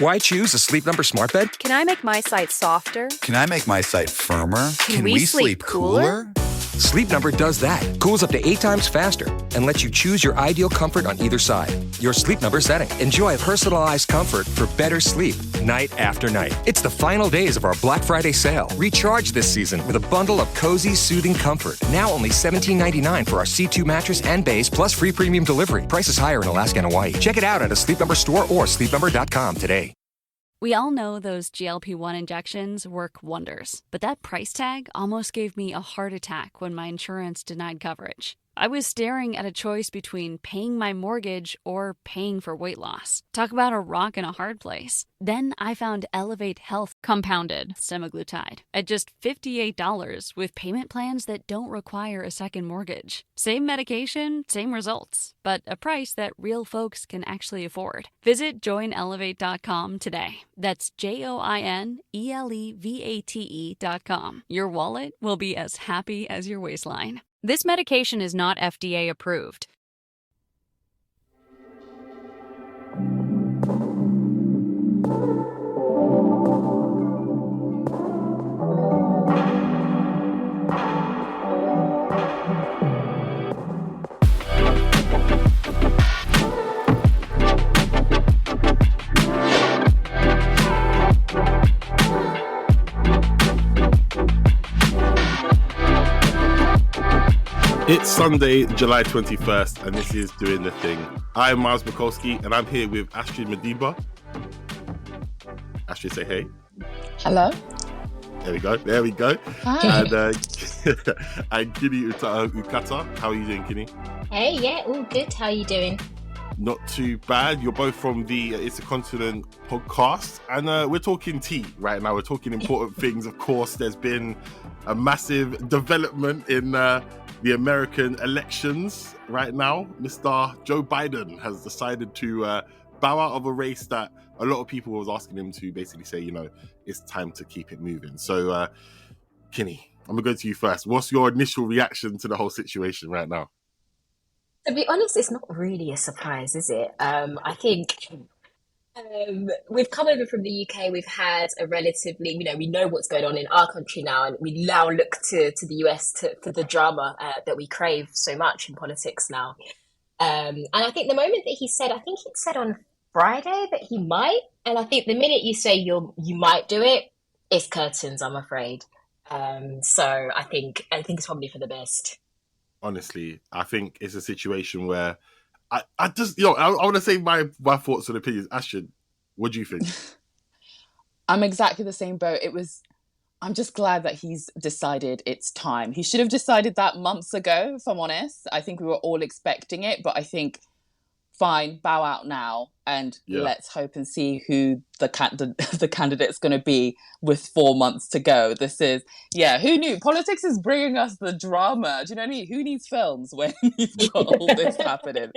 Why choose a Sleep Number smart bed? Can I make my site softer? Can I make my site firmer? Can we sleep cooler? Sleep Number does that. Cools up to 8 times faster and lets you choose your ideal comfort on either side. Your Sleep Number setting. Enjoy personalized comfort for better sleep night after night. It's the final days of our Black Friday sale. Recharge this season with a bundle of cozy, soothing comfort. Now only $17.99 for our C2 mattress and base, plus free premium delivery. Prices higher in Alaska and Hawaii. Check it out at a Sleep Number store or sleepnumber.com today. We all know those GLP-1 injections work wonders, but that price tag almost gave me a heart attack when my insurance denied coverage. I was staring at a choice between paying my mortgage or paying for weight loss. Talk about a rock and a hard place. Then I found Elevate Health compounded semaglutide at just $58 with payment plans that don't require a second mortgage. Same medication, same results, but a price that real folks can actually afford. Visit joinelevate.com today. That's JOINELEVATE.com. Your wallet will be as happy as your waistline. This medication is not FDA approved. It's Sunday, July 21st, and this is Doing the Thing. I'm Myles McCaulskey, and I'm here with Astrid Madimba. Astrid, say hey. Hello. There we go. Hi. And Chinny Ukata. How are you doing, Chinny? Hey, yeah, all good. How are you doing? Not too bad. You're both from the It's a Continent podcast, and we're talking tea right now. We're talking important things. Of course, there's been a massive development in the American elections right now. Mr. Joe Biden has decided to bow out of a race that a lot of people was asking him to basically say, it's time to keep it moving. So, Chinny, I'm going to go to you first. What's your initial reaction to the whole situation right now? To be honest, it's not really a surprise, is it? I think we've come over from the UK. We've had a relatively, we know what's going on in our country now, and we now look to the US for the drama that we crave so much in politics now. And I think the moment that he said on Friday that he might, and I think the minute you say you might do it, it's curtains, I'm afraid. So I think it's probably for the best. Honestly, I think it's a situation where I just, I want to say my thoughts and opinions. Astrid, what do you think? I'm exactly the same boat. I'm just glad that he's decided it's time. He should have decided that months ago, if I'm honest. I think we were all expecting it, but I think, fine, bow out now and let's hope and see who the candidate's going to be with 4 months to go. This is, who knew? Politics is bringing us the drama. Do you know what I mean? Who needs films when you've got all this happening?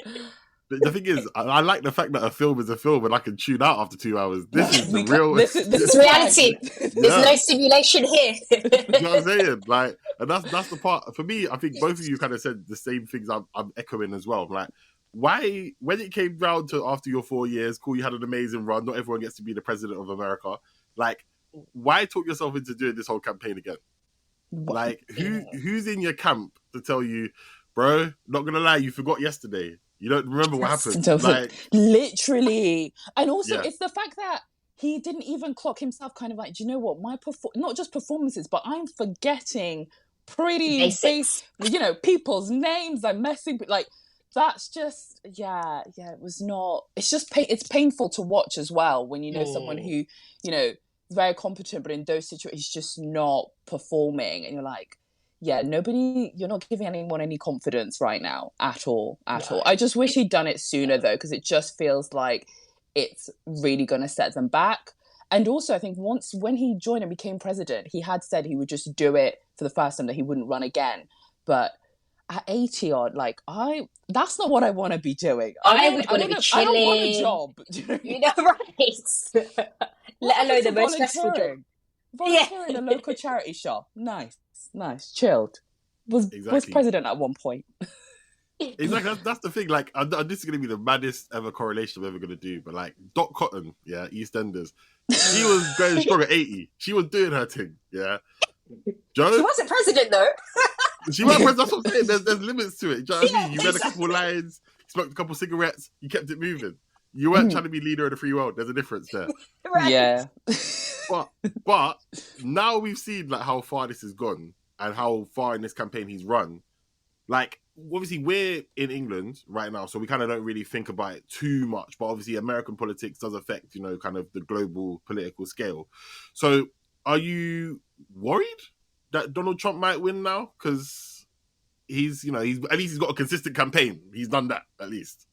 The thing is, I like the fact that a film is a film and I can tune out after 2 hours. This is This is reality. There's no simulation here. You know what I'm saying? Like, and that's the part. For me, I think both of you kind of said the same things I'm echoing as well. Like, why, when it came round to after your 4 years, cool, you had an amazing run. Not everyone gets to be the president of America. Like, why talk yourself into doing this whole campaign again? Like, who's in your camp to tell you, bro, not going to lie, you forgot yesterday. You don't remember what happened. Like, literally. And also, it's the fact that he didn't even clock himself kind of like, do you know what? My not just performances, but I'm forgetting pretty basics. People's names. I'm messing with, like, that's just, it was not, it's just, it's painful to watch as well when you know someone who, is very competent, but in those situations, he's just not performing. And you're like, you're not giving anyone any confidence right now at all. I just wish he'd done it sooner though, because it just feels like it's really going to set them back. And also I think when he joined and became president, he had said he would just do it for the first time, that he wouldn't run again. But at 80 odd, that's not what I want to be doing. I would want to be chilling. I don't want a job. Right. Let alone the most stressful job. Volunteering in a local charity shop. Nice, chilled. Was president at one point. Exactly. That's the thing. Like, this is going to be the maddest ever correlation I'm ever going to do. But like, Dot Cotton, yeah, EastEnders, she was going strong at 80. She was doing her thing, yeah. Joe, she wasn't president though. She wasn't president. That's what I'm saying. There's limits to it. Do you know what I mean? You read a couple lines, smoked a couple cigarettes, you kept it moving. You weren't trying to be leader of the free world. There's a difference there. Right. Yeah. But now we've seen like how far this has gone and how far in this campaign he's run. Like, obviously, we're in England right now, so we kind of don't really think about it too much. But obviously, American politics does affect, kind of the global political scale. So, are you worried that Donald Trump might win now? Because he's at least he's got a consistent campaign. He's done that at least.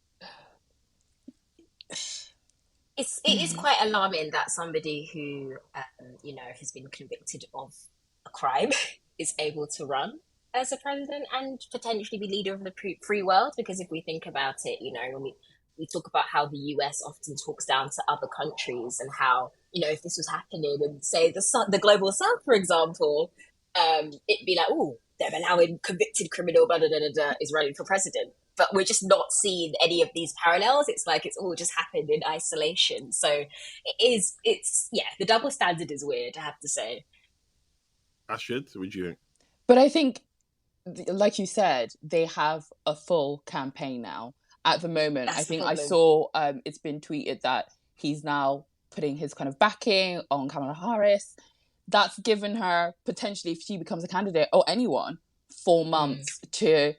It is quite alarming that somebody who has been convicted of a crime is able to run as a president and potentially be leader of the free world. Because if we think about it, when we talk about how the US often talks down to other countries and how, if this was happening in, say, the global south, for example, it'd be like, oh, they're allowing convicted criminal, blah, blah, blah, blah, is running for president. But we're just not seeing any of these parallels. It's like it's all just happened in isolation. So it's the double standard is weird, I have to say. Astrid, what do you think? But I think, like you said, they have a full campaign now. At the moment, I think I saw it's been tweeted that he's now putting his kind of backing on Kamala Harris. That's given her, potentially, if she becomes a candidate, or anyone, 4 months to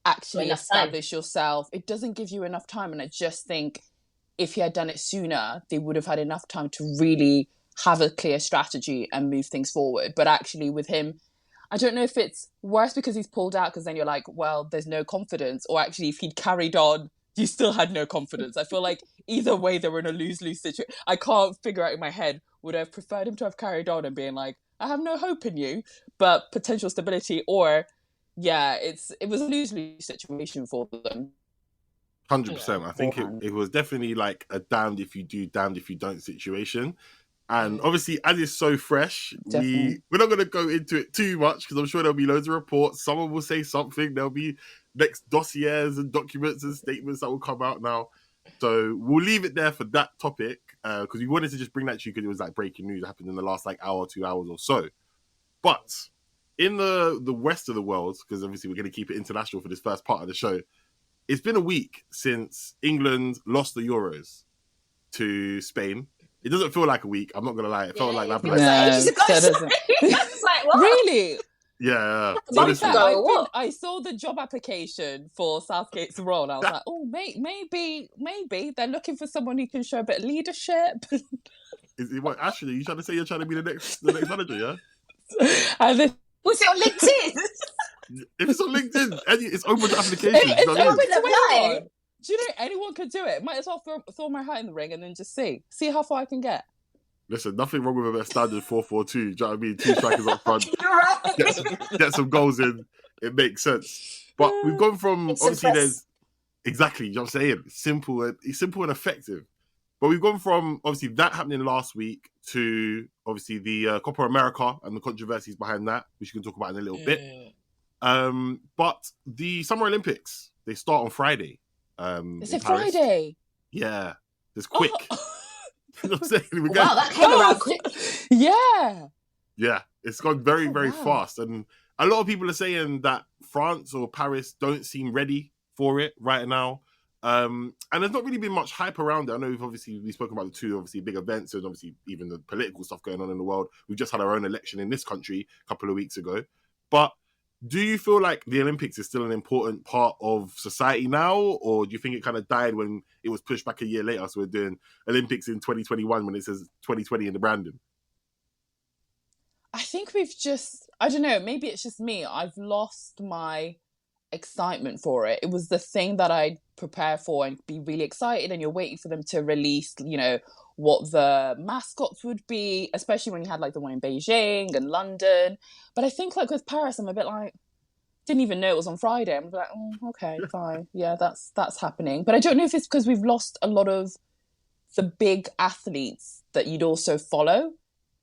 actually establish yourself. It doesn't give you enough time. And I just think if he had done it sooner, they would have had enough time to really have a clear strategy and move things forward. But actually with him, I don't know if it's worse because he's pulled out, because then you're like, well, there's no confidence. Or actually, if he'd carried on, you still had no confidence. I feel like either way, they were in a lose-lose situation. I can't figure out in my head, would I have preferred him to have carried on and being like, I have no hope in you, but potential stability, or it was a lose-lose situation for them. 100%. I think it was definitely like a damned if you do, damned if you don't situation. And obviously, as it's so fresh, we're not going to go into it too much because I'm sure there'll be loads of reports. Someone will say something. There'll be next dossiers and documents and statements that will come out now. So we'll leave it there for that topic because we wanted to just bring that to you because it was like breaking news that happened in the last like hour, 2 hours or so. But in the rest of the world, because obviously we're going to keep it international for this first part of the show, it's been a week since England lost the Euros to Spain. It doesn't feel like a week. I'm not going to lie. It felt like that. It's like, what? Really? Yeah. I saw the job application for Southgate's role. And I was like, oh, maybe they're looking for someone who can show a bit of leadership. What, Ashley, you trying to say you're trying to be the next manager, yeah? Was it on LinkedIn? If it's on LinkedIn, it's open to applications. It's open to apply. Do you know anyone could do it? Might as well throw my hat in the ring and then just see how far I can get. Listen, nothing wrong with a standard 4-4-2. Do you know what I mean? 2 strikers up front. Get some goals in. It makes sense. But we've gone from obviously there's exactly. You know what I'm saying? Simple and effective. But we've gone from obviously that happening last week to obviously the Copa America and the controversies behind that, which you can talk about in a little bit. But the Summer Olympics, they start on Friday. Is it Friday? Yeah, it's quick. You know what I'm saying? That came around quick. Yeah, it's gone very, very fast. And a lot of people are saying that France or Paris don't seem ready for it right now. And there's not really been much hype around it. I know we've spoken about the two obviously big events and obviously even the political stuff going on in the world. We've just had our own election in this country a couple of weeks ago. But do you feel like the Olympics is still an important part of society now? Or do you think it kind of died when it was pushed back a year later? So we're doing Olympics in 2021 when it says 2020 in the branding. I think I don't know, maybe it's just me. I've lost my excitement for it. It was the thing that I'd prepare for and be really excited, and you're waiting for them to release, what the mascots would be, especially when you had like the one in Beijing and London. But I think like with Paris, I'm a bit like, didn't even know it was on Friday. I'm like, okay, fine. Yeah, that's happening. But I don't know if it's because we've lost a lot of the big athletes that you'd also follow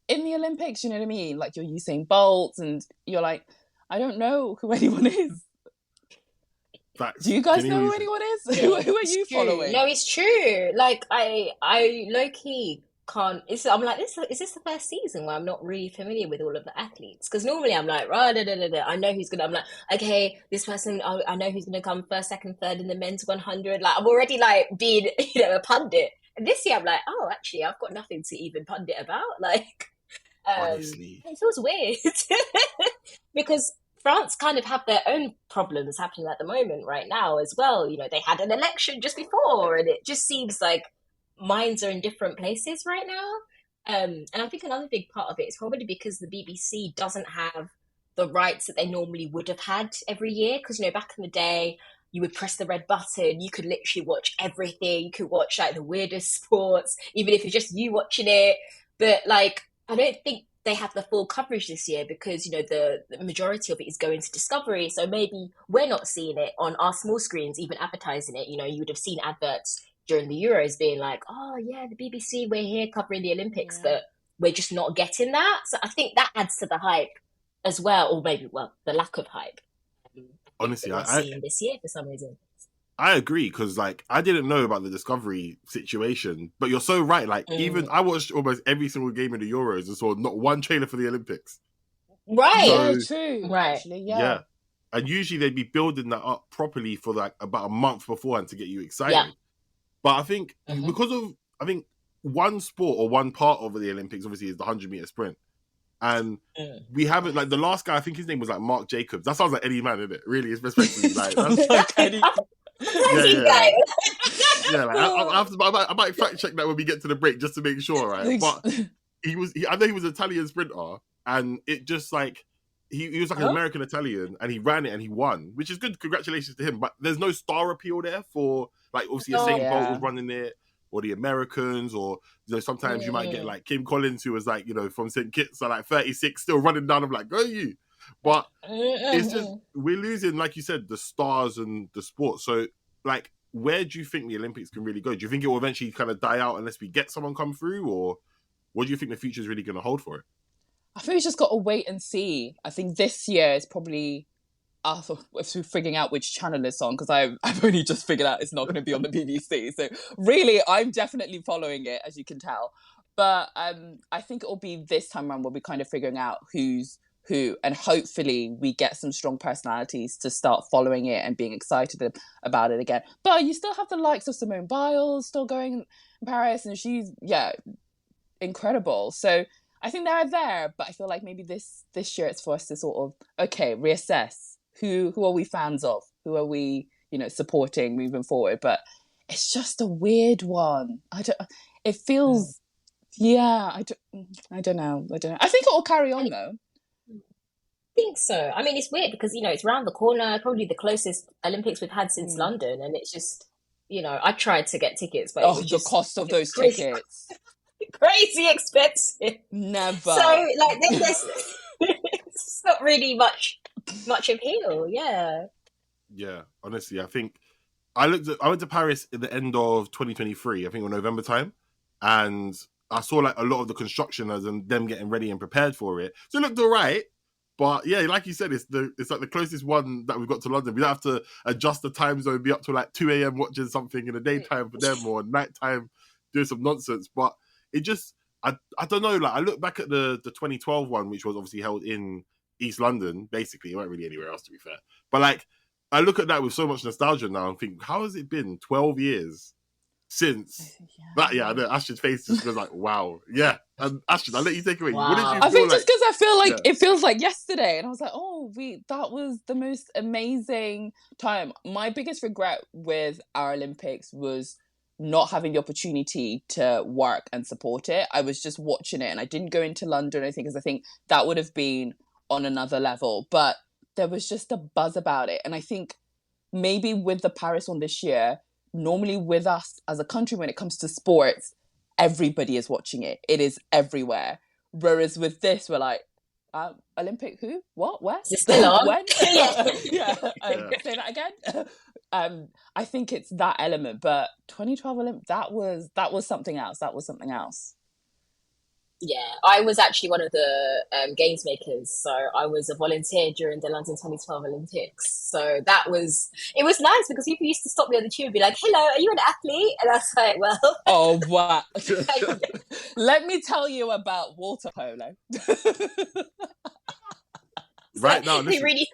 in the Olympics. You know what I mean? Like you're Usain Bolt and you're like, I don't know who anyone is. Facts. Do you guys know who anyone is? Who are you following? No, it's true. Like I low key can't. I'm like, is this the first season where I'm not really familiar with all of the athletes? Because normally I'm like, right, I know who's gonna. I'm like, okay, this person, I know who's gonna come first, second, third in the men's 100. Like I'm already like being, a pundit. And this year I'm like, oh, actually, I've got nothing to even pundit about. Like, honestly, it feels weird because France kind of have their own problems happening at the moment right now as well. They had an election just before, and it just seems like minds are in different places right now. And I think another big part of it is probably because the BBC doesn't have the rights that they normally would have had every year. Because, back in the day, you would press the red button, you could literally watch everything. You could watch like the weirdest sports, even if it's just you watching it. But like, I don't think they have the full coverage this year because, the majority of it is going to Discovery. So maybe we're not seeing it on our small screens, even advertising it. You would have seen adverts during the Euros being like, oh yeah, the BBC, we're here covering the Olympics, but we're just not getting that. So I think that adds to the hype as well, or maybe, the lack of hype. Honestly, I'm seeing this year for some reason. I agree, because like I didn't know about the Discovery situation, but you're so right. Like even I watched almost every single game in the Euros and saw not one trailer for the Olympics. Right. Yeah, true. Right. Actually, yeah. And usually they'd be building that up properly for like about a month beforehand to get you excited. Yeah. But I think because of, one sport or one part of the Olympics obviously is the 100-meter sprint. And we haven't, like the last guy, I think his name was like Mark Jacobs. That sounds like Eddie Man, isn't it? Really, it's respectfully. Like, that's like Eddie. Yeah, like, I might fact check that when we get to the break just to make sure, right? But I know he was an Italian sprinter, and it just like he was like an American Italian, and he ran it and he won, which is good. Congratulations to him. But there's no star appeal there for like obviously Usain Bolt was running it, or the Americans, or sometimes you might get like Kim Collins, who was like from St. Kitts, so like 36, still running down. I'm like, go you! But it's just we're losing, like you said, the stars and the sport. So like, where do you think the Olympics can really go? Do you think it will eventually kind of die out unless we get someone come through, or what do you think the future is really going to hold for it? I think we just got to wait and see. I think this year is probably us figuring out which channel it's on, because I've only just figured out it's not going to be on the BBC. So really, I'm definitely following it, as you can tell. But I think it will be this time around where we're kind of figuring out who's who, and hopefully we get some strong personalities to start following it and being excited about it again. But you still have the likes of Simone Biles still going in Paris, and she's incredible. So I think they're there, but I feel like maybe this year it's for us to sort of reassess who are we fans of, who are we supporting moving forward. But it's just a weird one. I don't know. I don't know. I think it will carry on though. I think so. I mean, it's weird because, it's around the corner, probably the closest Olympics we've had since London. And it's just, I tried to get tickets, but the cost of those tickets. Crazy expensive. Never. So, like, there's it's not really much appeal. Yeah. Yeah, honestly, I think I went to Paris at the end of 2023, I think, in November time. And I saw like a lot of the constructioners and them getting ready and prepared for it. So it looked all right. But yeah, like you said, it's like the closest one that we've got to London. We don't have to adjust the time zone, be up to like 2 a.m. watching something in the daytime for them, or nighttime doing some nonsense. But it just, I don't know. Like I look back at the 2012 one, which was obviously held in East London. Basically, it wasn't really anywhere else, to be fair. But like, I look at that with so much nostalgia now and think, how has it been 12 years since? I know Astrid's face just goes like, wow. Yeah. And Astrid, I'll let you take it away. Wow. What did you feel I think like? just because I feel like it feels like yesterday, and I was like, that was the most amazing time. My biggest regret with our Olympics was not having the opportunity to work and support it. I was just watching it, and I didn't go into London, I think, because I think that would have been on another level. But there was just a buzz about it. And I think maybe with the Paris one this year, normally with us as a country, when it comes to sports, everybody is watching it. It is everywhere. Whereas with this, we're like, Olympic who? What? Where? Is it still on? When? Say that again. I think it's that element. But 2012 Olympic, that was something else. That was something else. Yeah, I was actually one of the games makers. So I was a volunteer during the London 2012 Olympics. So it was nice because people used to stop me on the tube and be like, hello, are you an athlete? And I was like, well. Oh, wow. Let me tell you about water polo. Right now, listen.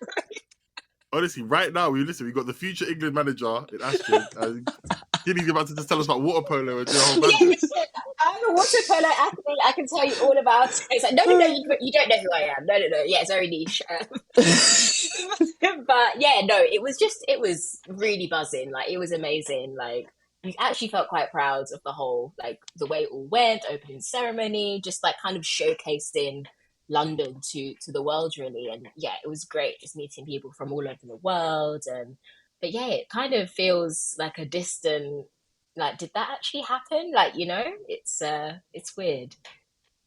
Honestly, right now, we got the future England manager in Astrid. Chinny's about to just tell us about water polo and do a whole band. I'm a water polo athlete. I can tell you all about it. It's like, no, you don't know who I am. No. Yeah, it's very niche. But yeah, no, it was really buzzing. Like, it was amazing. Like, we actually felt quite proud of the whole, like, the way it all went, opening ceremony, just like kind of showcasing London to the world, really. And yeah, it was great just meeting people from all over the world. But yeah, it kind of feels like a distant, like, did that actually happen? Like, it's weird.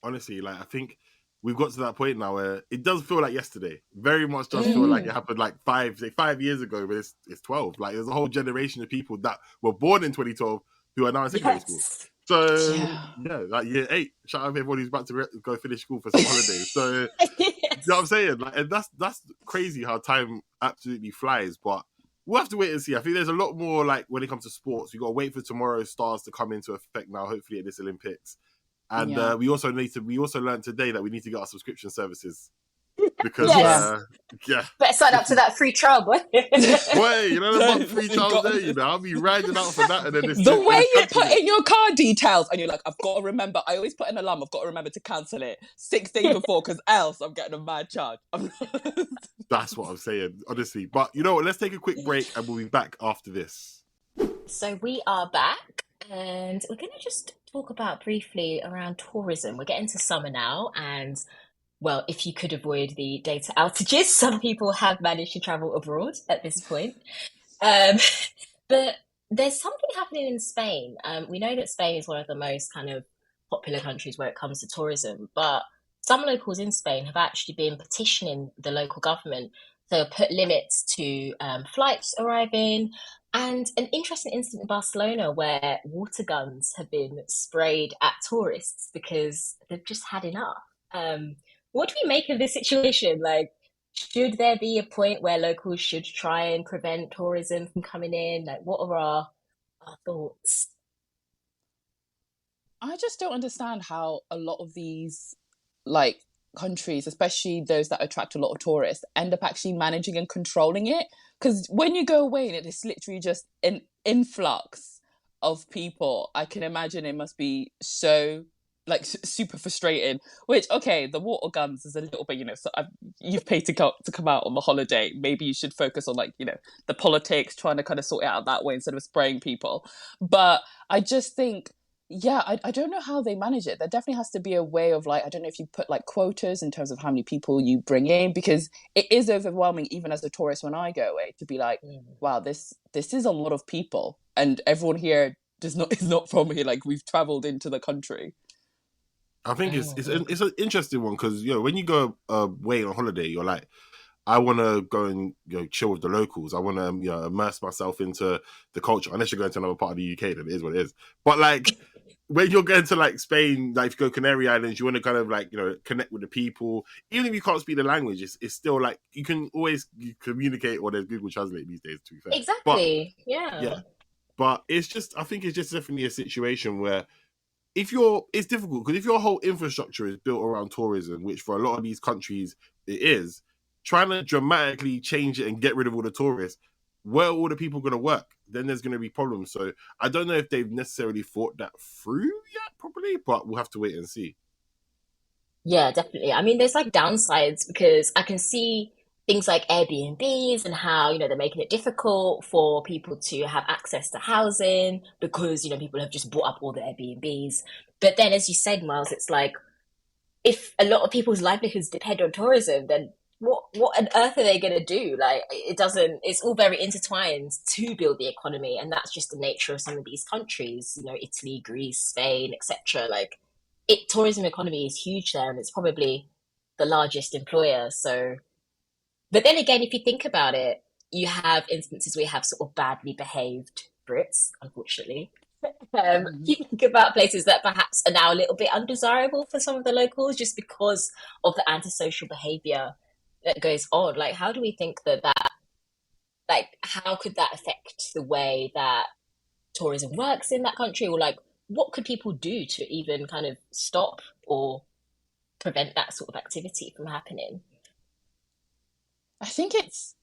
Honestly, like, I think we've got to that point now where it does feel like yesterday. Very much does feel like it happened like 5 years ago, but it's 12. Like, there's a whole generation of people that were born in 2012 who are now in secondary school. So, yeah, like year 8. Shout out to everyone who's about to go finish school for some holidays. So, you know what I'm saying? Like, and that's crazy how time absolutely flies. But we'll have to wait and see. I think there's a lot more, like, when it comes to sports. We've got to wait for tomorrow's stars to come into effect now, hopefully at this Olympics. And we also learned today that we need to get our subscription services. Because, better sign up to that free trial, boy. Boy, you know, there's free trials there, I'll be riding out for that. And then the way you put in your card details and you're like, I've got to remember, I always put an alarm, I've got to remember to cancel it 6 days before because else I'm getting a mad charge. That's what I'm saying, honestly. But you know what, let's take a quick break and we'll be back after this. So we are back and we're going to just talk about briefly around tourism. We're getting to summer now and well, if you could avoid the data outages, some people have managed to travel abroad at this point. But there's something happening in Spain. We know that Spain is one of the most kind of popular countries where it comes to tourism, but some locals in Spain have actually been petitioning the local government to put limits to flights arriving. And an interesting incident in Barcelona where water guns have been sprayed at tourists because they've just had enough. What do we make of this situation? Like, should there be a point where locals should try and prevent tourism from coming in? Like, what are our thoughts? I just don't understand how a lot of these, like, countries, especially those that attract a lot of tourists, end up actually managing and controlling it. Because when you go away and it's literally just an influx of people, I can imagine it must be so, like, super frustrating. Which, okay, the water guns is a little bit, so you've paid to come out on the holiday. Maybe you should focus on, like, the politics, trying to kind of sort it out that way instead of spraying people. But I just think, I don't know how they manage it. There definitely has to be a way of, like, I don't know if you put, like, quotas in terms of how many people you bring in, because it is overwhelming, even as a tourist when I go away, to be like, wow, this is a lot of people, and everyone here is not from here. Like, we've travelled into the country. I think it's an interesting one because when you go away on holiday, you're like, I want to go and chill with the locals. I want to immerse myself into the culture. Unless you're going to another part of the UK, then it is what it is. But like when you're going to like Spain, like if you go Canary Islands, you want to kind of like connect with the people. Even if you can't speak the language, it's still like you can always communicate, or there's Google Translate these days. To be fair, exactly, yeah. But I think it's just definitely a situation where it's difficult because if your whole infrastructure is built around tourism, which for a lot of these countries it is, trying to dramatically change it and get rid of all the tourists, where are all the people going to work? Then there's going to be problems. So I don't know if they've necessarily thought that through yet properly, but we'll have to wait and see. Yeah, definitely. I mean, there's like downsides because I can see things like Airbnbs and how, they're making it difficult for people to have access to housing because, people have just bought up all the Airbnbs. But then, as you said, Myles, it's like, if a lot of people's livelihoods depend on tourism, then what on earth are they going to do? Like, it's all very intertwined to build the economy. And that's just the nature of some of these countries, Italy, Greece, Spain, etc. Like, tourism economy is huge there and it's probably the largest employer. So, but then again, if you think about it, you have instances where you have sort of badly behaved Brits, unfortunately. You think about places that perhaps are now a little bit undesirable for some of the locals just because of the antisocial behavior that goes on. Like, how do we think like, how could that affect the way that tourism works in that country? Or like, what could people do to even kind of stop or prevent that sort of activity from happening? I think it's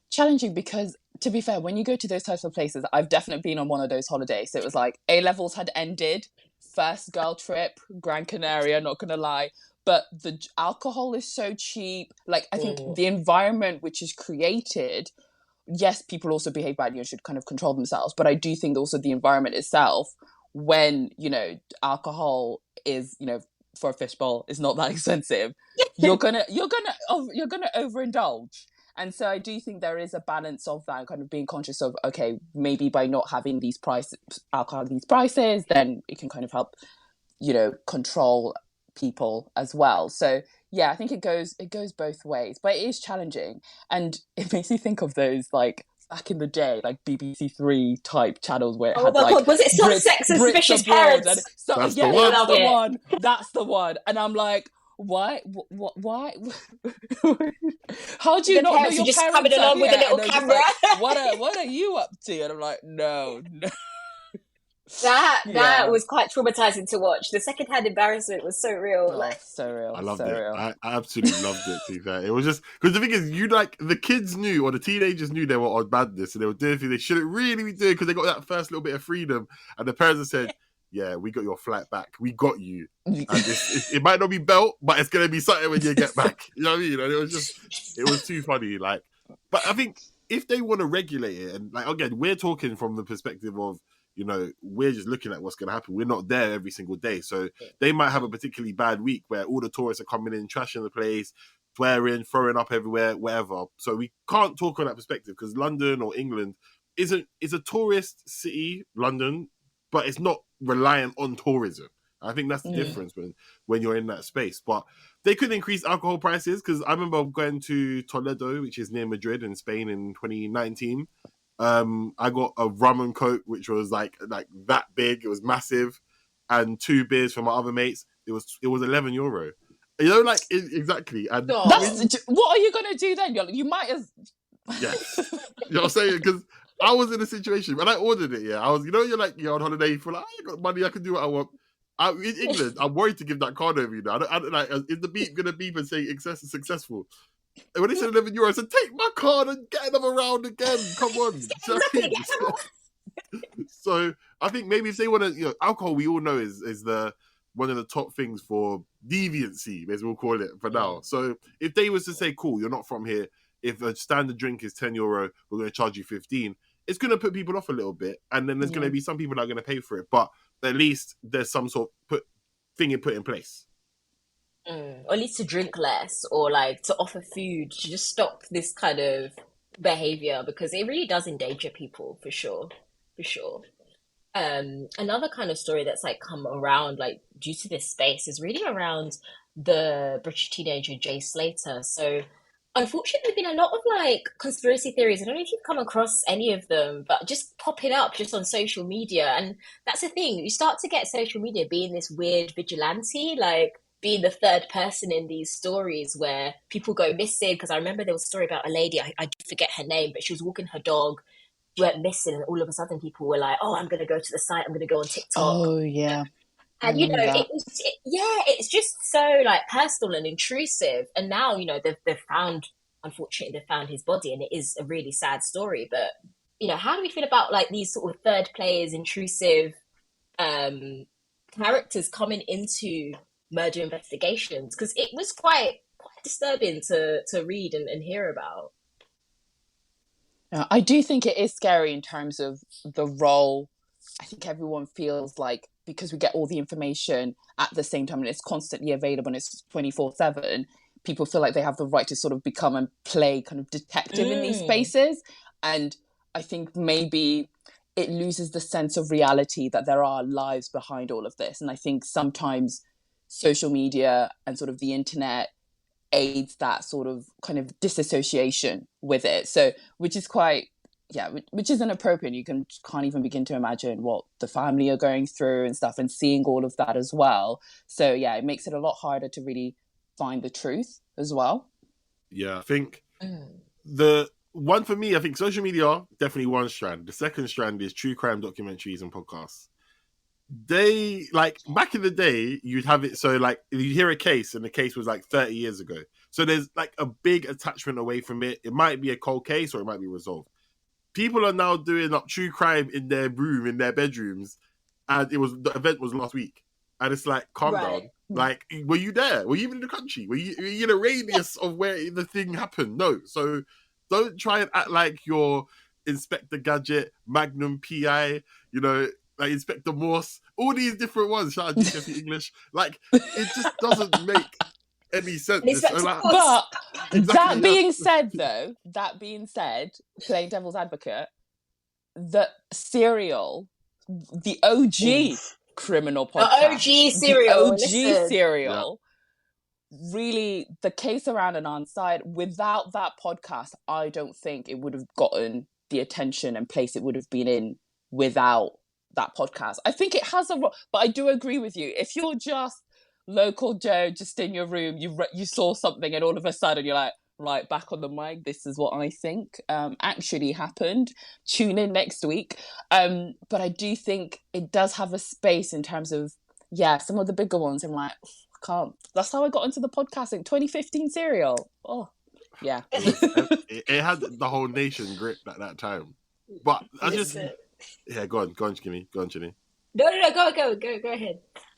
challenging because, to be fair, when you go to those types of places, I've definitely been on one of those holidays. So it was like A-levels had ended, first girl trip, Gran Canaria, not gonna lie. But the alcohol is so cheap. Like, I think the environment which is created, yes, people also behave badly and should kind of control themselves. But I do think also the environment itself, when, you know, alcohol is, you know, for a fishbowl is not that expensive, you're gonna overindulge. And so I do think there is a balance of that, kind of being conscious of, okay, maybe by not having these alcohol at these prices, then it can kind of help, you know, control people as well. So yeah, I think it goes both ways, but it is challenging, and it makes me think of those, like, back in the day, like BBC Three type channels where it had, like, God, was it Some Sex and Suspicious Parents? That's the one. That's the one. And I'm like, why? How do you not know your just parents coming along with a little camera? Like, what are you up to? And I'm like, no. That was quite traumatizing to watch. The secondhand embarrassment was so real. So real. I loved it. Real. I absolutely loved it, to be fair. It was just because the thing is, the kids knew, or the teenagers knew they were on badness, and they were doing things they shouldn't really be doing because they got that first little bit of freedom. And the parents have said, "Yeah, we got your flight back. We got you. And it might not be belt, but it's gonna be something when you get back." You know what I mean? And it was too funny. Like, but I think if they want to regulate it, and like again, we're talking from the perspective of, you know, we're just looking at what's going to happen. We're not there every single day. So they might have a particularly bad week where all the tourists are coming in, trashing the place, swearing, throwing up everywhere, whatever. So we can't talk on that perspective because London or England is a tourist city, London, but it's not reliant on tourism. I think that's the difference when you're in that space. But they could increase alcohol prices because I remember going to Toledo, which is near Madrid in Spain in 2019. I got a rum and coke, which was like that big. It was massive, and 2 beers from my other mates. It was €11. You know, like exactly. And what are you gonna do then? You might as yes. You know what I'm saying? Because I was in a situation when I ordered it. Yeah, I was. You know, you're on holiday. You feel like, I got money. I can do what I want. In England, I'm worried to give that card over. You know, I don't like. Is the beep gonna beep and say successful? And when they said €11, I said, take my card and get another round again. Come on. So I think maybe if they want to, you know, alcohol, we all know is the one of the top things for deviancy, as we'll call it for now. So if they was to say, cool, you're not from here, if a standard drink is €10, we're going to charge you 15, it's going to put people off a little bit. And then there's going to be some people that are going to pay for it. But at least there's some sort of thing put in place. Or at least to drink less, or like to offer food to just stop this kind of behavior, because it really does endanger people for sure. Another kind of story that's like come around like due to this space is really around the British teenager Jay Slater. So unfortunately, there's been a lot of like conspiracy theories. I don't know if you've come across any of them, but just popping up just on social media. And that's the thing, you start to get social media being this weird vigilante, like being the third person in these stories where people go missing. Because I remember there was a story about a lady, I forget her name, but she was walking her dog, went missing, and all of a sudden people were like, oh, I'm going to go to the site, I'm going to go on TikTok. Oh, yeah. And, you know, it's just so, like, personal and intrusive. And now, you know, unfortunately, they've found his body, and it is a really sad story. But, you know, how do we feel about, like, these sort of third players, intrusive characters coming into murder investigations? Because it was quite disturbing to read and hear about. I do think it is scary in terms of the role. I think everyone feels like, because we get all the information at the same time and it's constantly available and it's 24/7, people feel like they have the right to sort of become and play kind of detective in these spaces. And I think maybe it loses the sense of reality that there are lives behind all of this. And I think sometimes social media and sort of the internet aids that sort of kind of disassociation with it. So, which is quite which is inappropriate. You can't even begin to imagine what the family are going through and stuff, and seeing all of that as well. So yeah, it makes it a lot harder to really find the truth as well. Yeah, I think the one for me, I think social media, definitely one strand. The second strand is true crime documentaries and podcasts. They, like, back in the day, you'd have it so, like, you hear a case and the case was like 30 years ago. So there's like a big attachment away from it. It might be a cold case or it might be resolved. People are now doing up true crime in their room, in their bedrooms, and the event was last week. And it's like, calm down. Like, were you there? Were you even in the country? Were you in a radius of where the thing happened? No. So don't try and act like you're Inspector Gadget, Magnum PI, like Inspector Morse, all these different ones. Shout out GCSE English. Like, it just doesn't make any sense. But that being said, playing devil's advocate, the serial, the OG criminal podcast, the OG serial, really, the case around Anand's side, without that podcast, I don't think it would have gotten the attention and place it would have been in without that podcast. I think it has but I do agree with you. If you're just local Joe, just in your room, you saw something and all of a sudden you're like, right, back on the mic, this is what I think actually happened. Tune in next week. But I do think it does have a space in terms of, some of the bigger ones. I'm like, I can't. That's how I got into the podcasting. 2015 serial. Oh, yeah. It had the whole nation gripped at that time. But I just... Yeah, go on, Chinny. Go on, Chinny. No, go ahead.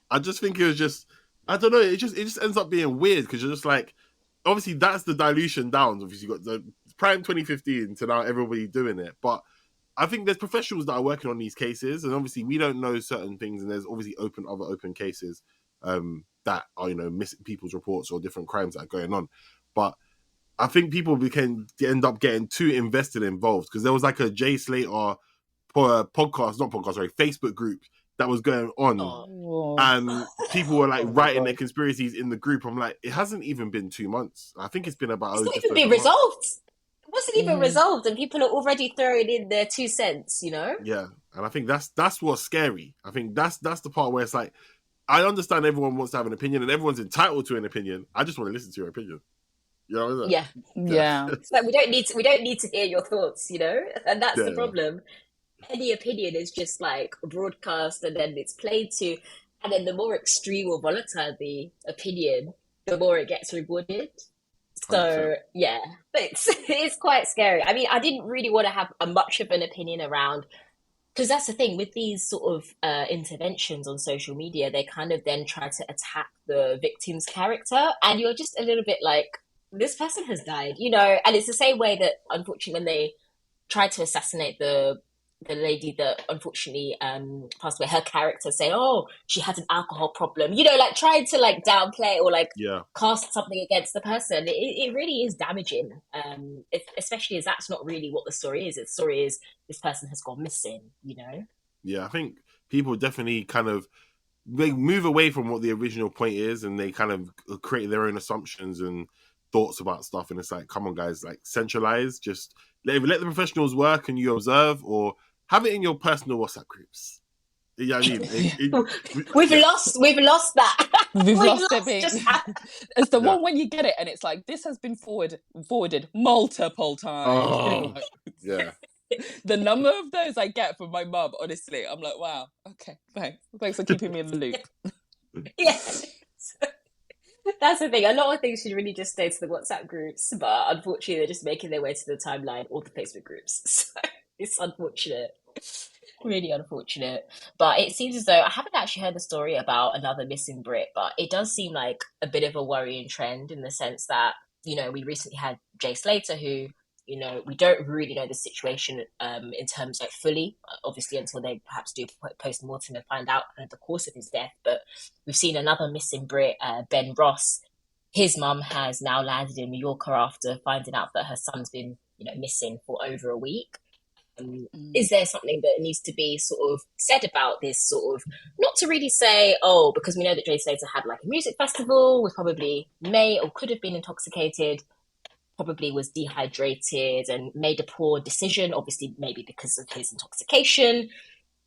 I just think it was just, I don't know, it just ends up being weird because you're just like, obviously that's the dilution down. Obviously you got the prime 2015 to now everybody doing it. But I think there's professionals that are working on these cases, and obviously we don't know certain things, and there's obviously other open cases that are, missing people's reports or different crimes that are going on. But I think people end up getting too invested and involved because there was like a Jay Slater Facebook group that was going on, and people were like writing their conspiracies in the group. I'm like, it hasn't even been 2 months. I think it's been about. It's not even been resolved. It wasn't even resolved, and people are already throwing in their 2 cents. Yeah, and I think that's what's scary. I think that's the part where it's like, I understand everyone wants to have an opinion, and everyone's entitled to an opinion. I just want to listen to your opinion. Yeah. It's like we don't need to hear your thoughts. And that's the problem. Any opinion is just like broadcast and then it's played to, and then the more extreme or volatile the opinion, the more it gets rewarded. So it's quite scary. I mean, I didn't really want to have much of an opinion around, because that's the thing with these sort of interventions on social media, they kind of then try to attack the victim's character, and you're just a little bit like, this person has died, and it's the same way that unfortunately when they tried to assassinate the lady that unfortunately passed away, her character saying, oh, she had an alcohol problem, like trying to like downplay or like cast something against the person. It really is damaging, especially as that's not really what the story is. The story is this person has gone missing, Yeah, I think people definitely kind of, they move away from what the original point is, and they kind of create their own assumptions and thoughts about stuff. And it's like, come on guys, like centralize, just let the professionals work and you observe, or have it in your personal WhatsApp groups. You know what I mean? We've lost that. We've lost it. It's the one when you get it and it's like, this has been forwarded multiple times. Yeah. The number of those I get from my mum, honestly, I'm like, wow, okay, thanks for keeping me in the loop. Yes. That's the thing. A lot of things should really just stay to the WhatsApp groups, but unfortunately they're just making their way to the timeline or the Facebook groups. So it's unfortunate. Really unfortunate. But it seems as though, I haven't actually heard the story about another missing Brit, but it does seem like a bit of a worrying trend in the sense that, we recently had Jay Slater, who, we don't really know the situation in terms of fully, obviously, until they perhaps do post-mortem and find out the course of his death. But we've seen another missing Brit, Ben Ross. His mum has now landed in New York after finding out that her son's been, missing for over a week. Is there something that needs to be sort of said about this sort of, not to really say, because we know that Jay Slater had like a music festival, was probably may or could have been intoxicated, probably was dehydrated and made a poor decision, obviously maybe because of his intoxication.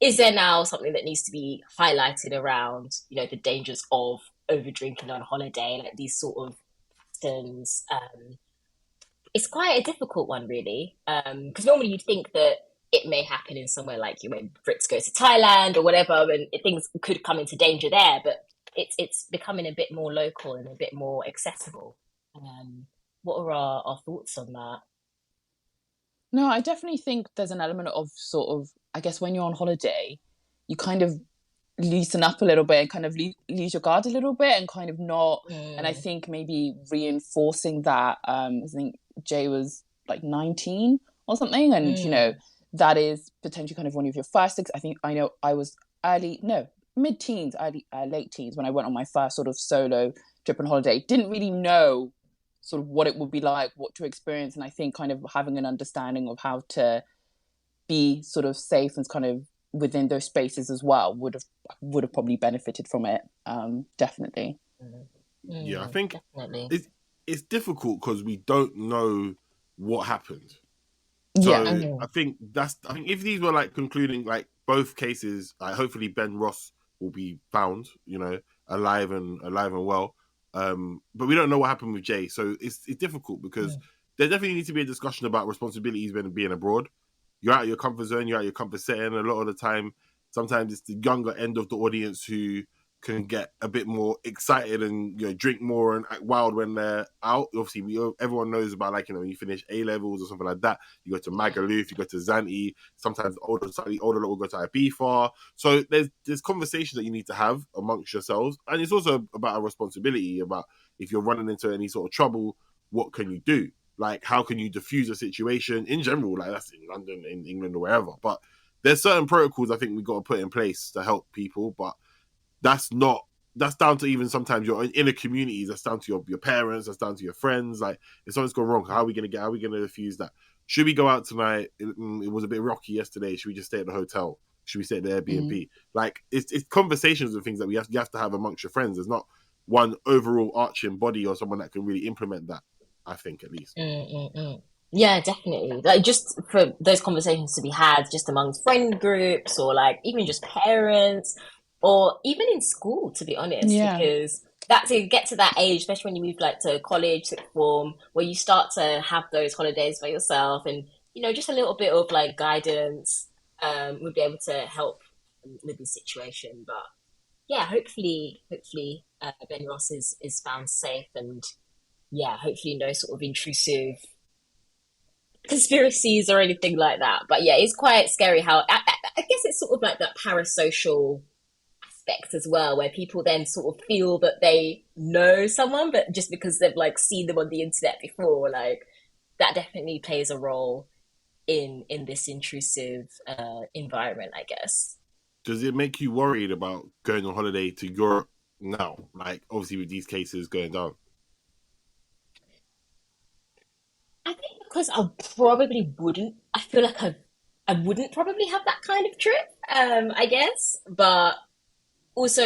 Is there now something that needs to be highlighted around, the dangers of over drinking on holiday, like these sort of patterns? It's quite a difficult one, really, because normally you'd think that it may happen in somewhere like when Brits go to Thailand or whatever, and things could come into danger there, but it's becoming a bit more local and a bit more accessible. What are our thoughts on that? No, I definitely think there's an element of sort of, I guess when you're on holiday, you kind of loosen up a little bit and kind of lose your guard a little bit and kind of not. And I think maybe reinforcing that, I think Jay was like 19 or something. And, that is potentially kind of one of your first things. I know I was mid-teens, late teens when I went on my first sort of solo trip on holiday. Didn't really know sort of what it would be like, what to experience. And I think kind of having an understanding of how to be sort of safe and kind of within those spaces as well would have probably benefited from it. Definitely. Yeah, I think it's difficult because we don't know what happened. So I think if these were like concluding like both cases, like hopefully Ben Ross will be found, alive and well. But we don't know what happened with Jay, so it's difficult because there definitely needs to be a discussion about responsibilities when being abroad. You're out of your comfort zone, you're out of your comfort setting. A lot of the time, sometimes it's the younger end of the audience who can get a bit more excited and drink more and act wild when they're out. Obviously, everyone knows about when you finish A levels or something like that. You go to Magaluf, you go to Zante. Sometimes slightly older lot will go to Ibiza. So there's conversations that you need to have amongst yourselves, and it's also about a responsibility about if you're running into any sort of trouble, what can you do? Like, how can you diffuse a situation in general? Like, that's in London, in England, or wherever. But there's certain protocols I think we've got to put in place to help people. But that's down to even sometimes your inner communities. That's down to your parents. That's down to your friends. Like, if something's gone wrong, how are we going to diffuse that? Should we go out tonight? It was a bit rocky yesterday. Should we just stay at the hotel? Should we stay at the Airbnb? Like, it's conversations and things that you have to have amongst your friends. There's not one overall arching body or someone that can really implement that, I think, at least. Yeah, definitely. Like, just for those conversations to be had just amongst friend groups or like even just parents or even in school, to be honest, because that to get to that age, especially when you move like to college, sixth form, where you start to have those holidays by yourself and, just a little bit of like guidance would be able to help with the situation. But yeah, hopefully Ben Ross is found safe and hopefully no sort of intrusive conspiracies or anything like that. But yeah, it's quite scary how I guess it's sort of like that parasocial aspect as well, where people then sort of feel that they know someone, but just because they've like seen them on the internet before, like that definitely plays a role in this intrusive environment, I guess. Does it make you worried about going on holiday to Europe now? Like, obviously with these cases going down. I think because I probably wouldn't. I feel like I wouldn't probably have that kind of trip, I guess. But also,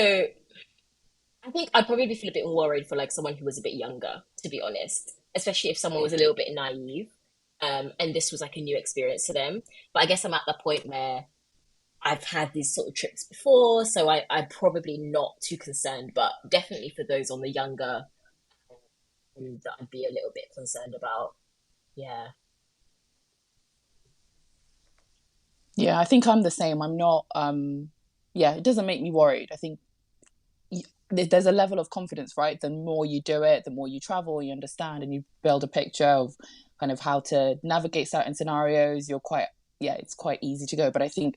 I think I'd probably feel a bit worried for like someone who was a bit younger, to be honest. Especially if someone was a little bit naive, and this was like a new experience to them. But I guess I'm at the point where I've had these sort of trips before, so I'm probably not too concerned. But definitely for those on the younger, that I'd be a little bit concerned about. Yeah. Yeah, I think I'm the same. I'm not, it doesn't make me worried. I think there's a level of confidence, right? The more you do it, the more you travel, you understand and you build a picture of kind of how to navigate certain scenarios. It's quite easy to go. But I think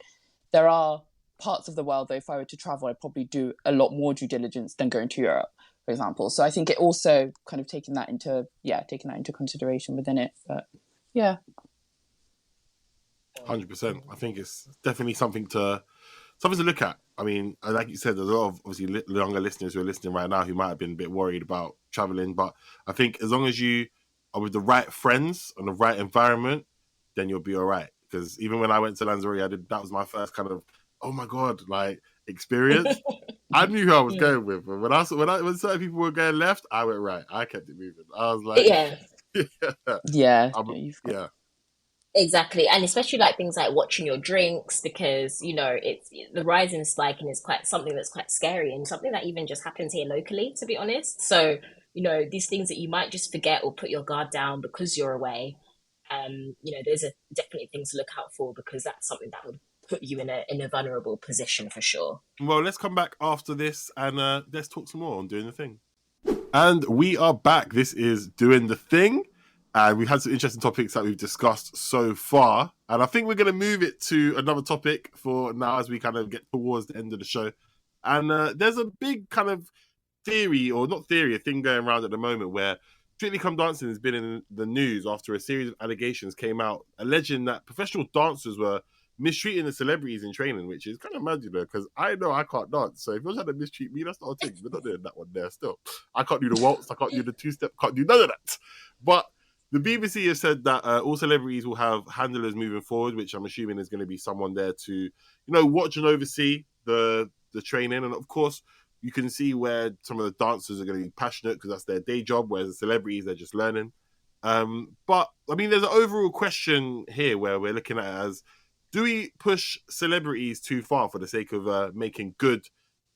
there are parts of the world that if I were to travel, I'd probably do a lot more due diligence than going to Europe, for example. So I think it also kind of taking that into consideration within it. But yeah. 100%. I think it's definitely something to look at. I mean, like you said, there's a lot of obviously younger listeners who are listening right now who might have been a bit worried about traveling. But I think as long as you are with the right friends and the right environment, then you'll be all right. Because even when I went to Lanzarote, that was my first kind of, oh my God, like experience. I knew who I was going with. But when certain people were going left, I went right. I kept it moving. I was like, Yeah. Yeah. Exactly, and especially like things like watching your drinks, because it's the rise in spiking is quite something that's quite scary, and something that even just happens here locally, to be honest. So these things that you might just forget or put your guard down because you're away. There's definitely things to look out for, because that's something that would put you in a vulnerable position for sure. Well, let's come back after this and let's talk some more on Doing the Thing. And we are back. This is Doing the Thing. We've had some interesting topics that we've discussed so far. And I think we're going to move it to another topic for now as we kind of get towards the end of the show. And there's a big kind of theory, or not theory, a thing going around at the moment where Strictly Come Dancing has been in the news after a series of allegations came out alleging that professional dancers were mistreating the celebrities in training, which is kind of mad, because I know I can't dance. So if you're trying to mistreat me, that's not a thing. We're not doing that one there still. I can't do the waltz, I can't do the two-step, can't do none of that. But the BBC has said that all celebrities will have handlers moving forward, which I'm assuming is going to be someone there to, watch and oversee the training. And of course, you can see where some of the dancers are going to be passionate because that's their day job, whereas the celebrities, they're just learning. But, I mean, there's an overall question here where we're looking at it as, do we push celebrities too far for the sake of making good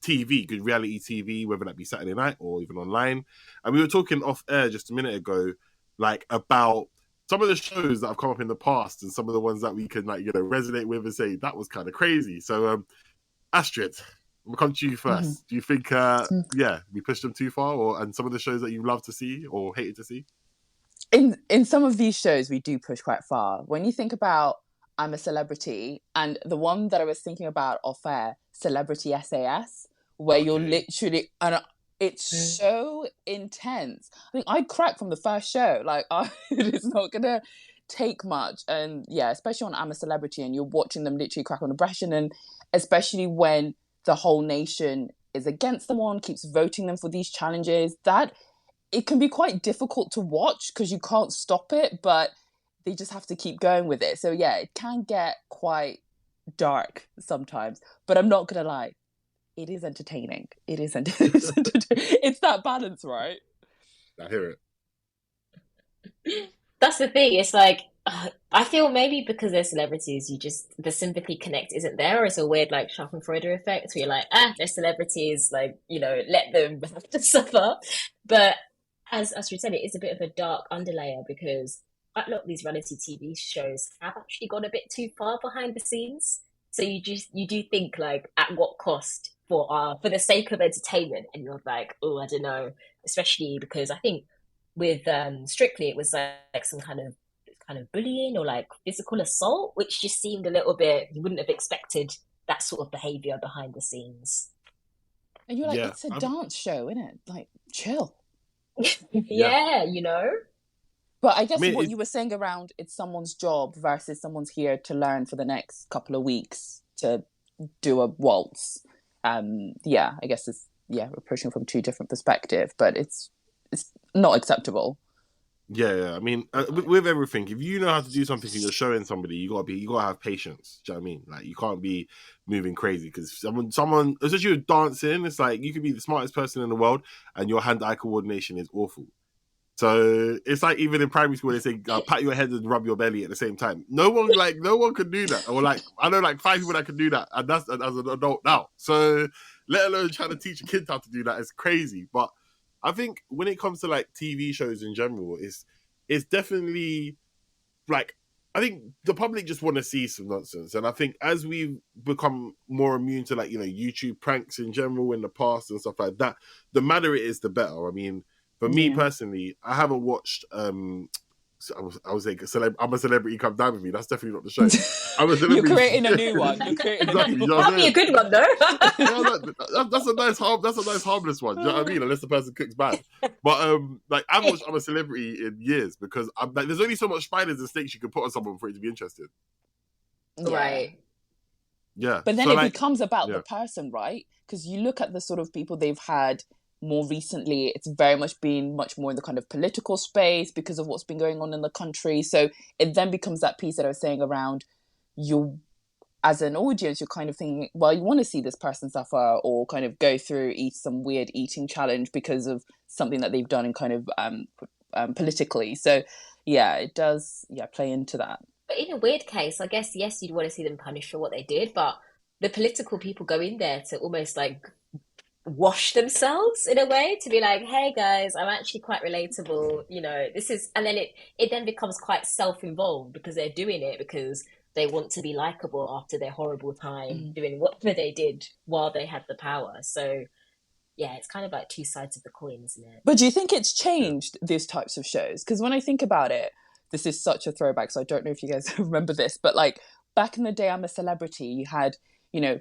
TV, good reality TV, whether that be Saturday night or even online? And we were talking off air just a minute ago, like about some of the shows that have come up in the past and some of the ones that we can resonate with and say that was kind of crazy. So Astrid, we'll come to you first. Mm-hmm. Do you think we pushed them too far, and some of the shows that you love to see or hated to see? In some of these shows we do push quite far. When you think about I'm a Celebrity, and the one that I was thinking about off air, Celebrity SAS, where you're literally, and it's so intense. I mean, I'd crack from the first show. Like, it's not going to take much. And yeah, especially on I'm a Celebrity, and you're watching them literally crack on aggression. And especially when the whole nation is against someone, keeps voting them for these challenges, that it can be quite difficult to watch because you can't stop it, but they just have to keep going with it. So yeah, it can get quite dark sometimes. But I'm not going to lie. It is entertaining. It's that balance, right? I hear it. That's the thing. It's like, I feel maybe because they're celebrities, the sympathy connect isn't there. Or it's a weird like Schadenfreude effect where you're like, they're celebrities, like, let them have to suffer. But as we said, it is a bit of a dark underlayer because quite a lot of these reality TV shows have actually gone a bit too far behind the scenes. So you do think like, at what cost for the sake of entertainment? And you're like, oh, I don't know. Especially because I think with Strictly, it was like some kind of bullying or like physical assault, which just seemed a little bit, you wouldn't have expected that sort of behavior behind the scenes. And you're like, it's a dance show, isn't it? Like, chill. Yeah. But I guess what you were saying around it's someone's job versus someone's here to learn for the next couple of weeks to do a waltz. I guess we're pushing from two different perspectives, but it's not acceptable. Yeah. I mean, with everything, if you know how to do something and you're showing somebody, you gotta have patience. Do you know what I mean? Like, you can't be moving crazy because someone, especially with dancing, it's like you could be the smartest person in the world and your hand-eye coordination is awful. So it's like even in primary school they say pat your head and rub your belly at the same time. No one could do that. Or like I know like 5 people that can do that, and that's as an adult now. So let alone trying to teach a kid how to do that is crazy. But I think when it comes to like TV shows in general, it's definitely like, I think the public just want to see some nonsense. And I think as we've become more immune to like, YouTube pranks in general in the past and stuff like that, the madder it is, the better. I mean, for me personally, I haven't watched. I was like, I'm a Celebrity, Come Down With Me. That's definitely not the show. I'm a Celebrity. You're creating a new one. That'd be a good one, though. That's a nice harmless one. Do you know what I mean? Unless the person cooks bad. But like, I haven't watched I'm a Celebrity in years because I'm like, there's only so much spiders and snakes you can put on someone for it to be interested. Right. Yeah. But then it becomes about the person, right? Because you look at the sort of people they've had more recently, it's very much been much more in the kind of political space because of what's been going on in the country. So it then becomes that piece that I was saying around you, as an audience, you're kind of thinking, well, you want to see this person suffer or kind of go through some weird eating challenge because of something that they've done and kind of politically. So yeah, it does play into that. But in a weird case, I guess, yes, you'd want to see them punished for what they did, but the political people go in there to almost like wash themselves in a way, to be like, hey guys, I'm actually quite relatable, this is, and then it then becomes quite self-involved because they're doing it because they want to be likable after their horrible time doing whatever they did while they had the power. So yeah, it's kind of like two sides of the coin, isn't it? But do you think it's changed these types of shows? Because when I think about it, this is such a throwback, so I don't know if you guys remember this, but like back in the day, I'm a Celebrity, you had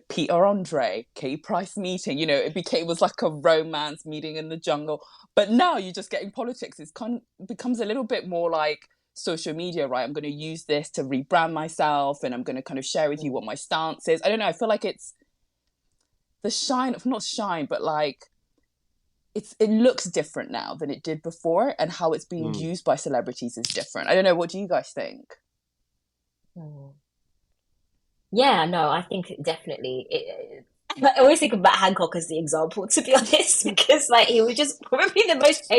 Peter Andre, Kate Price meeting, it was like a romance meeting in the jungle. But now you're just getting politics. It becomes a little bit more like social media, right? I'm going to use this to rebrand myself and I'm going to kind of share with you what my stance is. I don't know. I feel like it's the shine, not shine, but like it looks different now than it did before, and how it's being used by celebrities is different. I don't know. What do you guys think? Yeah, no, I think definitely. I always think about Hancock as the example, to be honest, because like he was just probably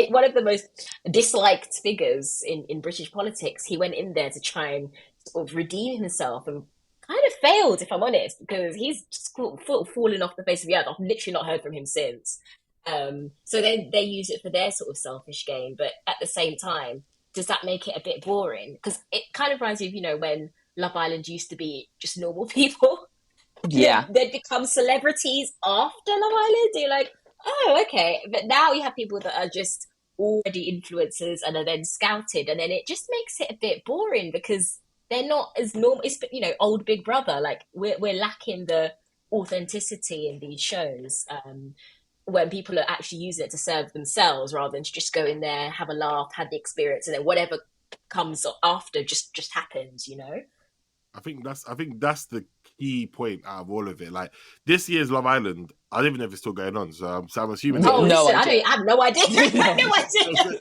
one of the most disliked figures in British politics. He went in there to try and sort of redeem himself and kind of failed, if I'm honest, because he's just fallen off the face of the earth. I've literally not heard from him since. So they use it for their sort of selfish gain, but at the same time, does that make it a bit boring? Because it kind of reminds me of, when Love Island used to be just normal people. Yeah. They'd become celebrities after Love Island. You're like, oh, okay. But now you have people that are just already influencers and are then scouted. And then it just makes it a bit boring because they're not as normal. It's, old Big Brother. Like, we're lacking the authenticity in these shows when people are actually using it to serve themselves rather than to just go in there, have a laugh, have the experience, and then whatever comes after just happens, I think that's the key point out of all of it. Like this year's Love Island, I don't even know if it's still going on. So I'm assuming. Oh, listen, I have no idea. I have no idea.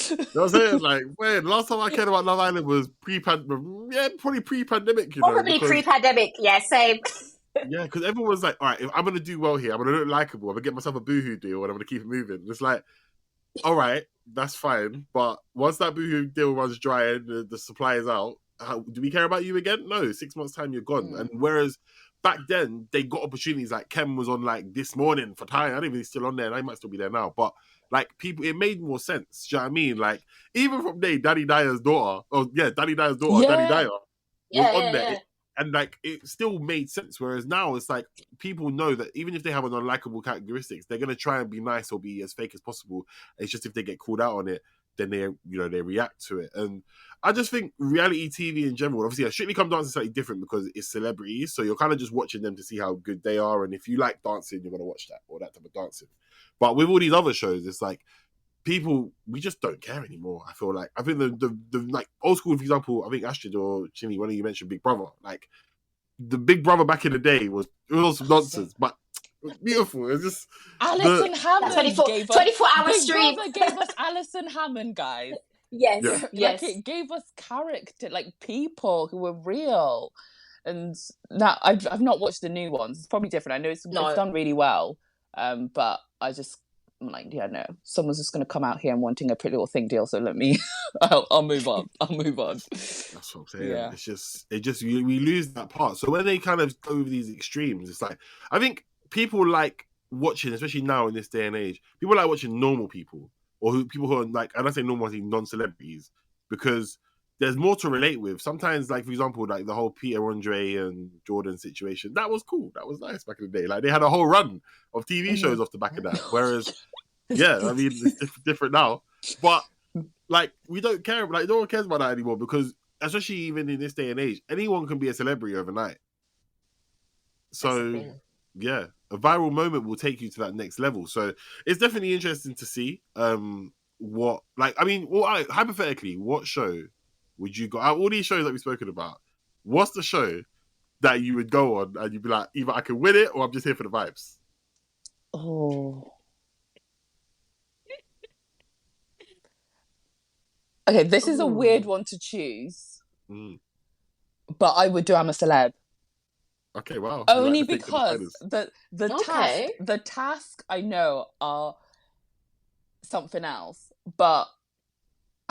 You know what I'm saying? Like, when last time I cared about Love Island was probably pre-pandemic. Probably pre-pandemic. Yeah, same. Yeah, because everyone was like, all right, if I'm going to do well here, I'm going to look likeable, I'm going to get myself a boohoo deal, and I'm going to keep it moving. It's like, all right, that's fine. But once that boohoo deal runs dry and the supply is out, do we care about you again? No, 6 months' time, you're gone. And whereas back then, they got opportunities, like Ken was on like This Morning for time. I don't even think he's still on there, and I might still be there now. But like people, it made more sense. Do you know what I mean? Like, even from Danny Dyer's daughter, Danny Dyer was on there. Yeah. And like it still made sense. Whereas now it's like people know that even if they have an unlikable characteristics, they're gonna try and be nice or be as fake as possible. It's just if they get called out on it, then they react to it. And I just think reality TV in general, obviously, Strictly Come Dancing is slightly different because it's celebrities, so you're kind of just watching them to see how good they are. And if you like dancing, you're gonna watch that or that type of dancing. But with all these other shows, it's like people, we just don't care anymore. I feel like I think the like old school, for example, I think Astrid or Chinny, one of you mentioned Big Brother. Like the Big Brother back in the day was nonsense, but it was beautiful. It was just Alison Hammond 24-hour stream. Big Brother gave us Alison Hammond, guys. Yes, yeah. Yes. Like it gave us character, like people who were real. And that I've not watched the new ones. It's probably different. I know it's done really well, but I'm like, yeah, no, someone's just going to come out here and wanting a Pretty Little Thing deal. So let me, I'll move on. That's what I'm saying. Yeah. We lose that part. So when they kind of go over these extremes, it's like, I think people like watching, especially now in this day and age, people like watching normal people or people who are like, and I say normal, I think non-celebrities, because there's more to relate with. Sometimes, like, for example, like the whole Peter Andre and Jordan situation, that was cool. That was nice back in the day. Like, they had a whole run of TV shows off the back of that. Whereas, yeah, I mean, it's different now. But, like, we don't care. Like, no one cares about that anymore because, especially even in this day and age, anyone can be a celebrity overnight. So, yeah, a viral moment will take you to that next level. So, it's definitely interesting to see hypothetically, what show would you go out all these shows that we've spoken about? What's the show that you would go on and you'd be like, either I can win it or I'm just here for the vibes? Oh. Okay, this is a weird one to choose. But I would do I'm a Celeb. Okay, wow. Only because the task I know are something else. But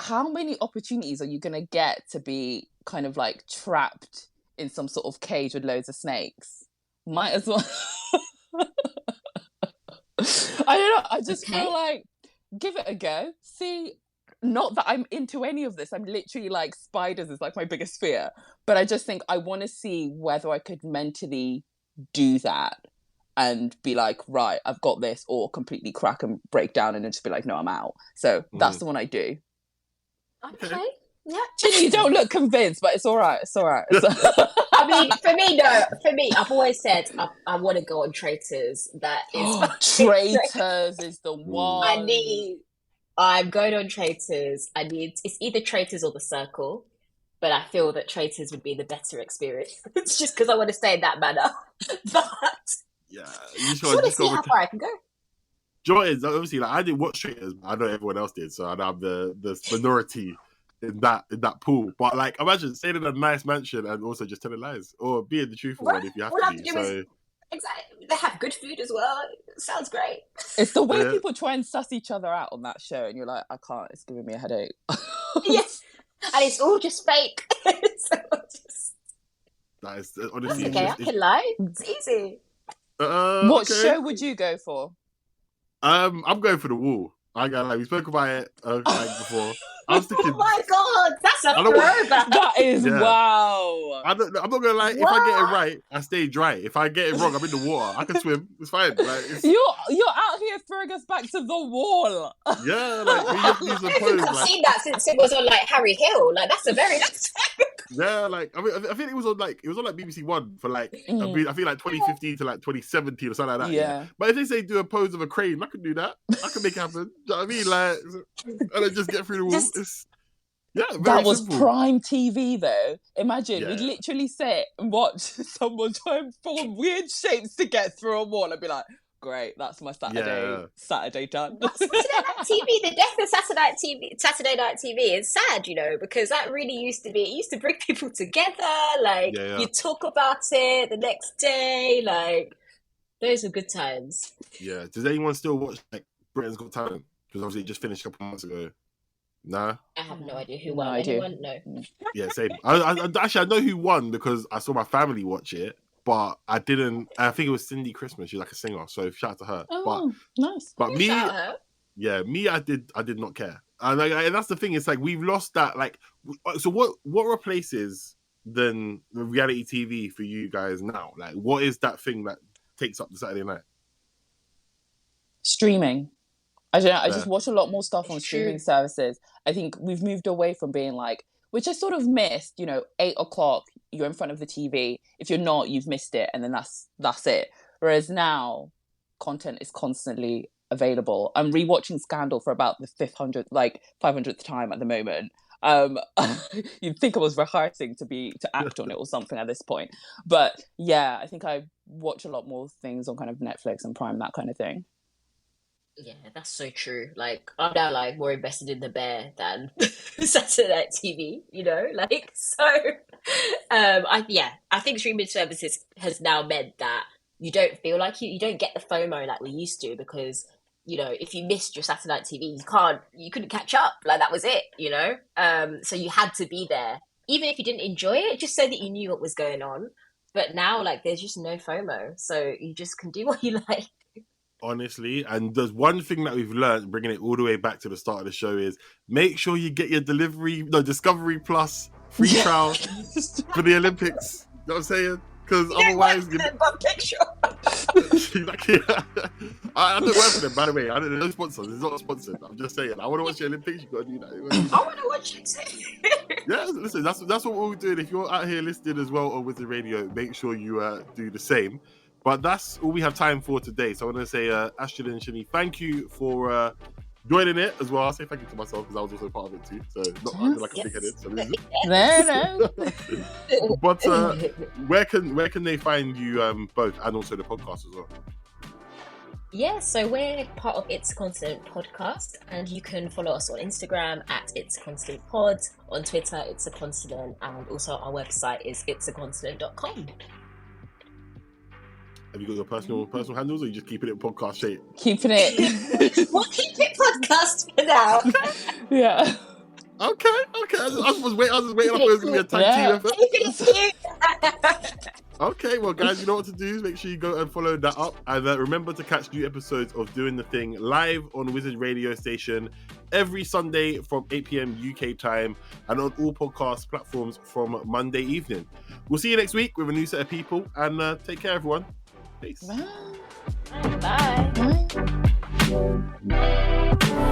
how many opportunities are you going to get to be kind of like trapped in some sort of cage with loads of snakes? Might as well. I don't know. I just feel like, give it a go. See, not that I'm into any of this. I'm literally like, spiders is like my biggest fear. But I just think I want to see whether I could mentally do that and be like, right, I've got this, or completely crack and break down and then just be like, no, I'm out. So that's the one I do. Okay. Yeah. Chinny, you don't look convinced, but it's all right. It's all right. I mean, for me, I've always said I want to go on Traitors. That is Traitors is the one. I'm going on Traitors. It's either Traitors or The Circle, but I feel that Traitors would be the better experience. It's just because I want to stay in that manner. But yeah, you just want to see how far I can go. Jordan's obviously like, I didn't watch Traitors, but I know everyone else did, so I'm the minority in that pool. But like, imagine staying in a nice mansion and also just telling lies, or being the truthful one if you have to be. So exactly, they have good food as well. It sounds great. It's the way people try and suss each other out on that show, and you're like, I can't. It's giving me a headache. Yes, and it's all just fake. That is honestly okay. I can lie. It's easy. What show would you go for? I'm going for The Wall. I got like we spoke about it before. I was thinking, oh my god, that's a throwback. That is wow. I'm not gonna lie. If I get it right, I stay dry. If I get it wrong, I'm in the water. I can swim. It's fine. Like, you're out here throwing us back to the wall. Yeah, like we have to use the pose. I've seen that since it was on like Harry Hill. Like that's a very nice. Yeah, like I think it was on BBC One for like I feel like 2015 to like 2017 or something like that. Yeah. But if they say do a pose of a crane, I can do that. I can make it happen. Do you know what I mean? Like, and then just get through the wall. That was simple. Prime TV though. Imagine we'd literally sit and watch someone try and form weird shapes to get through a wall and be like, great, that's my Saturday done. Saturday Night TV, the death of Saturday Night TV is sad, you know, because that really used to bring people together. Like you talk about it the next day. Like those were good times. Yeah. Does anyone still watch like Britain's Got Talent? Because obviously it just finished a couple months ago. No? I have no idea who won. Anyone? No. Yeah, same. I actually, I know who won because I saw my family watch it, but I didn't. I think it was Cindy Christmas. She's like a singer, so shout out to her. Oh, nice. But me, I did not care. And that's the thing. It's like we've lost that. Like, so what replaces then the reality TV for you guys now? Like, what is that thing that takes up the Saturday night? Streaming. I just watch a lot more stuff on streaming services. I think we've moved away from being like, which I sort of missed, 8:00, you're in front of the TV. If you're not, you've missed it. And then that's it. Whereas now content is constantly available. I'm rewatching Scandal for about the 500th time at the moment. You'd think I was rehearsing to act on it or something at this point. But yeah, I think I watch a lot more things on kind of Netflix and Prime, that kind of thing. Yeah, that's so true. Like, I'm now like more invested in The Bear than Saturday Night TV, like, so I think streaming services has now meant that you don't feel like you don't get the FOMO like we used to, because if you missed your Saturday Night TV, you couldn't catch up. Like, that was it, so you had to be there, even if you didn't enjoy it, just so that you knew what was going on. But now, like, there's just no FOMO, so you just can do what you like. Honestly, and there's one thing that we've learned, bringing it all the way back to the start of the show, is make sure you get your Discovery Plus free trial for the Olympics. You know what I'm saying? Because otherwise, I don't work for them, by the way. There's no sponsors. It's not sponsored. I'm just saying. I want to watch the Olympics. You got to do that. I want to watch it. Yeah, listen. That's what we're doing. If you're out here listening as well on Wizard Radio, make sure you do the same. But that's all we have time for today. So I want to say, Astrid and Chinny, thank you for joining it as well. I'll say thank you to myself because I was also part of it too. So not I feel like a big-headed. So no. But where can they find you both, and also the podcast as well? Yeah, so we're part of It's a Continent podcast, and you can follow us on Instagram at It's a Continent Pod, on Twitter It's a Continent, and also our website is itsacontinent.com. Have you got your personal handles, or are you just keeping it podcast shape? Keeping it. We'll keep it podcast for now. Yeah. Okay. I was waiting. I was waiting. I thought it was gonna be a tag team effort. Okay, well, guys, you know what to do. Make sure you go and follow that up. And remember to catch new episodes of Doing the Thing live on Wizard Radio Station every Sunday from 8 p.m. UK time and on all podcast platforms from Monday evening. We'll see you next week with a new set of people. And take care, everyone. Peace. Bye. Bye.